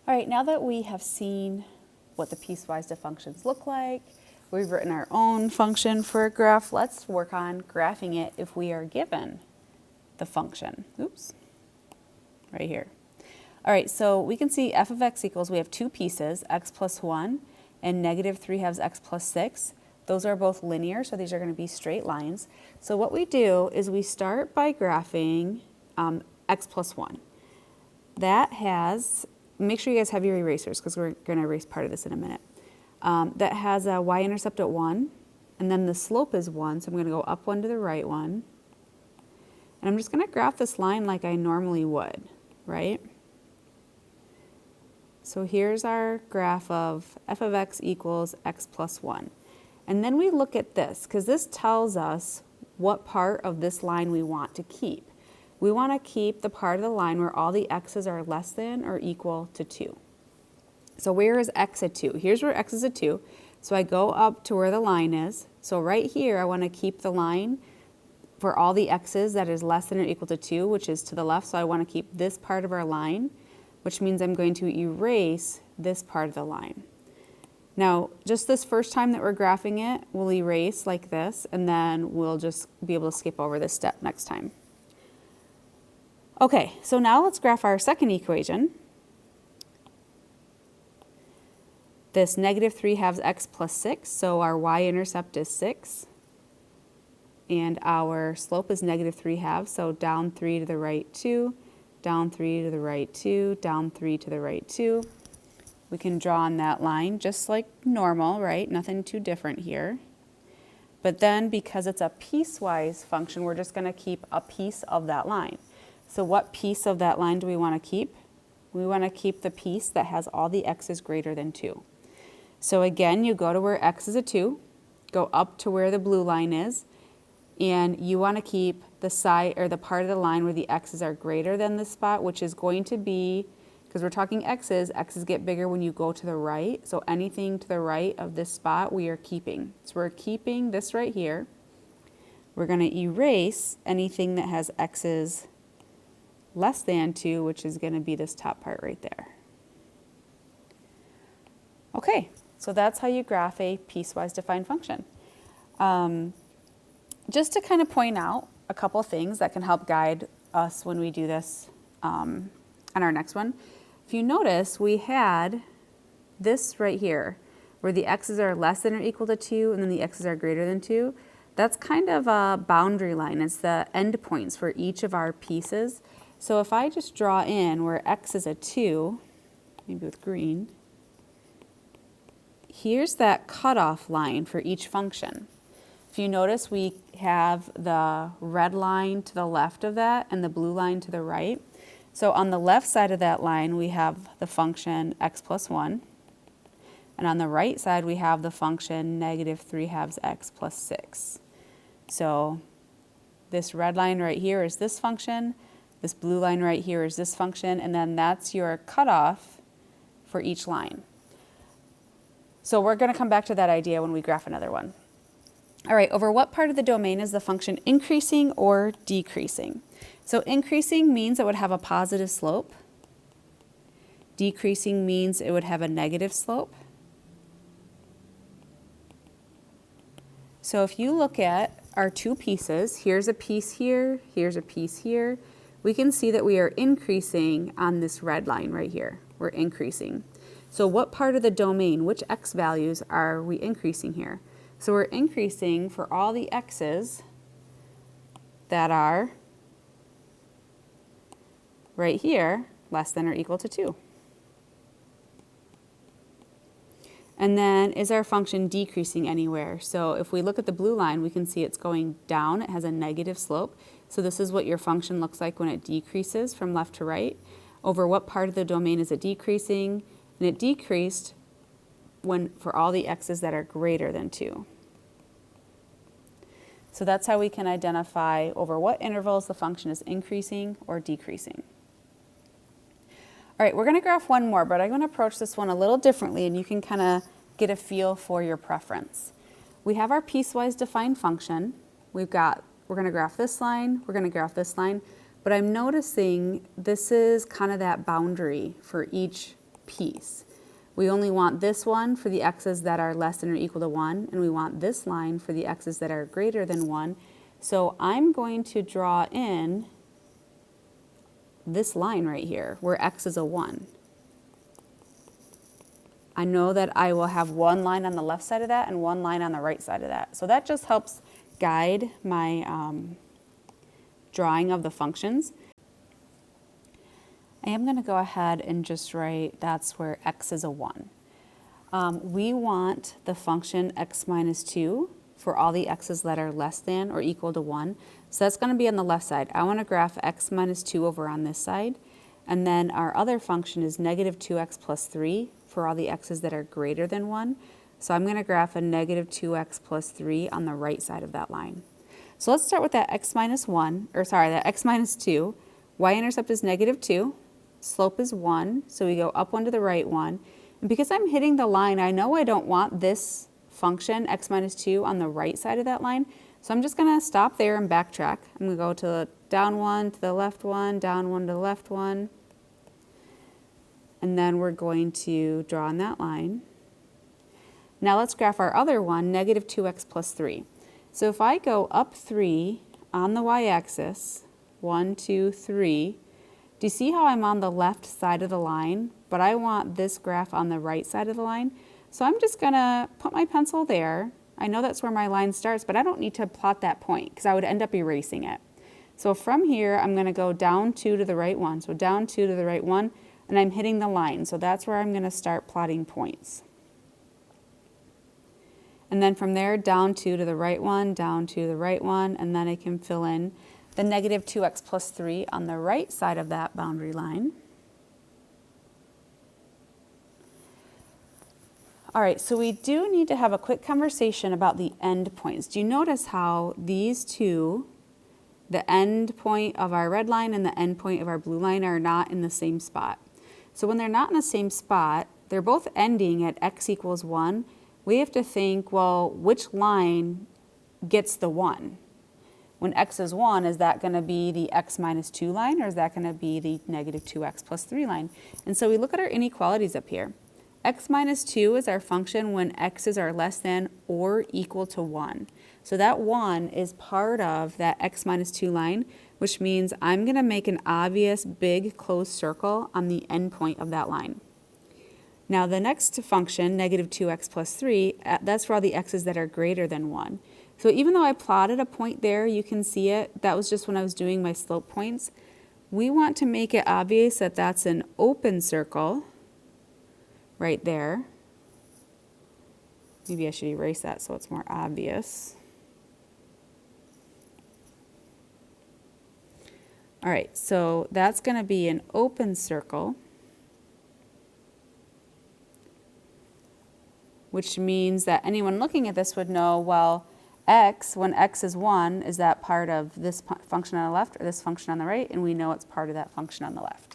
All right, now that we have seen what the piecewise functions look like, we've written our own function for a graph, let's work on graphing it if we are given the function. Oops, right here. All right, so we can see f of x equals, we have two pieces, x plus 1 and negative 3 halves x plus 6. Those are both linear, so these are going to be straight lines. So what we do is we start by graphing x plus 1. That has, make sure you guys have your erasers because we're going to erase part of this in a minute. That has a y-intercept at 1, and then the slope is 1, so I'm going to go up 1 to the right 1. And I'm just going to graph this line like I normally would, right? So here's our graph of f of x equals x plus 1. And then we look at this, because this tells us what part of this line we want to keep. We want to keep the part of the line where all the x's are less than or equal to 2. So where is x at 2? Here's where x is at 2. So I go up to where the line is. So right here, I want to keep the line for all the x's that is less than or equal to 2, which is to the left. So I want to keep this part of our line, which means I'm going to erase this part of the line. Now, just this first time that we're graphing it, we'll erase like this, and then we'll just be able to skip over this step next time. Okay, so now let's graph our second equation. This negative 3 halves x plus 6, so our y-intercept is 6. And our slope is negative 3 halves, so down 3 to the right 2, down 3 to the right 2, down 3 to the right 2. We can draw on that line just like normal, right? Nothing too different here. But then because it's a piecewise function, we're just going to keep a piece of that line. So what piece of that line do we want to keep? We want to keep the piece that has all the x's greater than 2. So again, you go to where x is a 2, go up to where the blue line is, and you want to keep the side or the part of the line where the x's are greater than this spot, which is going to be, because we're talking x's get bigger when you go to the right. So anything to the right of this spot we are keeping. So we're keeping this right here. We're going to erase anything that has x's less than 2, which is going to be this top part right there. Okay, so that's how you graph a piecewise defined function. Just to kind of point out a couple things that can help guide us when we do this on our next one. If you notice, we had this right here, where the x's are less than or equal to 2, and then the x's are greater than 2. That's kind of a boundary line. It's the endpoints for each of our pieces. So if I just draw in where x is a 2, maybe with green, here's that cutoff line for each function. If you notice, we have the red line to the left of that and the blue line to the right. So on the left side of that line, we have the function x plus 1. And on the right side, we have the function negative 3 halves x plus 6. So this red line right here is this function. This blue line right here is this function. And then that's your cutoff for each line. So we're going to come back to that idea when we graph another one. All right, over what part of the domain is the function increasing or decreasing? So increasing means it would have a positive slope. Decreasing means it would have a negative slope. So if you look at our two pieces, here's a piece here, here's a piece here, we can see that we are increasing on this red line right here. We're increasing. So what part of the domain, which x values are we increasing here? So we're increasing for all the x's that are right here, less than or equal to 2. And then is our function decreasing anywhere? So if we look at the blue line, we can see it's going down. It has a negative slope. So this is what your function looks like when it decreases from left to right. Over what part of the domain is it decreasing? And it decreased when for all the x's that are greater than 2. So that's how we can identify over what intervals the function is increasing or decreasing. All right, we're going to graph one more, but I'm going to approach this one a little differently, and you can kind of get a feel for your preference. We have our piecewise defined function. We're going to graph this line, we're going to graph this line, but I'm noticing this is kind of that boundary for each piece. We only want this one for the x's that are less than or equal to 1, and we want this line for the x's that are greater than 1. So I'm going to draw in this line right here, where x is a 1. I know that I will have one line on the left side of that and one line on the right side of that. So that just helps guide my drawing of the functions. I am going to go ahead and just write that's where x is a 1. We want the function x minus 2 for all the x's that are less than or equal to 1. So that's going to be on the left side. I want to graph x minus 2 over on this side. And then our other function is negative 2x plus 3 for all the x's that are greater than 1. So I'm going to graph a negative 2x plus 3 on the right side of that line. So let's start with that x minus 1, or sorry, that x minus 2. Y-intercept is negative 2. Slope is 1, so we go up 1 to the right 1. And because I'm hitting the line, I know I don't want this function, x minus 2, on the right side of that line. So I'm just going to stop there and backtrack. I'm going to go to the down 1, to the left 1, down 1 to the left 1. And then we're going to draw on that line. Now let's graph our other one, negative 2x plus 3. So if I go up 3 on the y-axis, 1, 2, 3, do you see how I'm on the left side of the line, but I want this graph on the right side of the line? So I'm just going to put my pencil there. I know that's where my line starts, but I don't need to plot that point because I would end up erasing it. So from here, I'm going to go down 2 to the right 1. So down 2 to the right 1, and I'm hitting the line. So that's where I'm going to start plotting points. And then from there, down 2 to the right 1, down 2 to the right 1, and then I can fill in the negative 2x plus 3 on the right side of that boundary line. All right, so we do need to have a quick conversation about the end points. Do you notice how these two, the end point of our red line and the end point of our blue line, are not in the same spot? So when they're not in the same spot, they're both ending at x equals 1. We have to think, well, which line gets the 1? When x is 1, is that going to be the x minus 2 line, or is that going to be the negative 2x plus 3 line? And so we look at our inequalities up here. X minus 2 is our function when x's are less than or equal to 1. So that 1 is part of that x minus 2 line, which means I'm going to make an obvious big closed circle on the end point of that line. Now the next function, negative 2x plus 3, that's for all the x's that are greater than 1. So even though I plotted a point there, you can see it, that was just when I was doing my slope points. We want to make it obvious that that's an open circle right there. Maybe I should erase that so it's more obvious. All right, so that's going to be an open circle, which means that anyone looking at this would know, well, x, when x is 1, is that part of this function on the left or this function on the right? And we know it's part of that function on the left.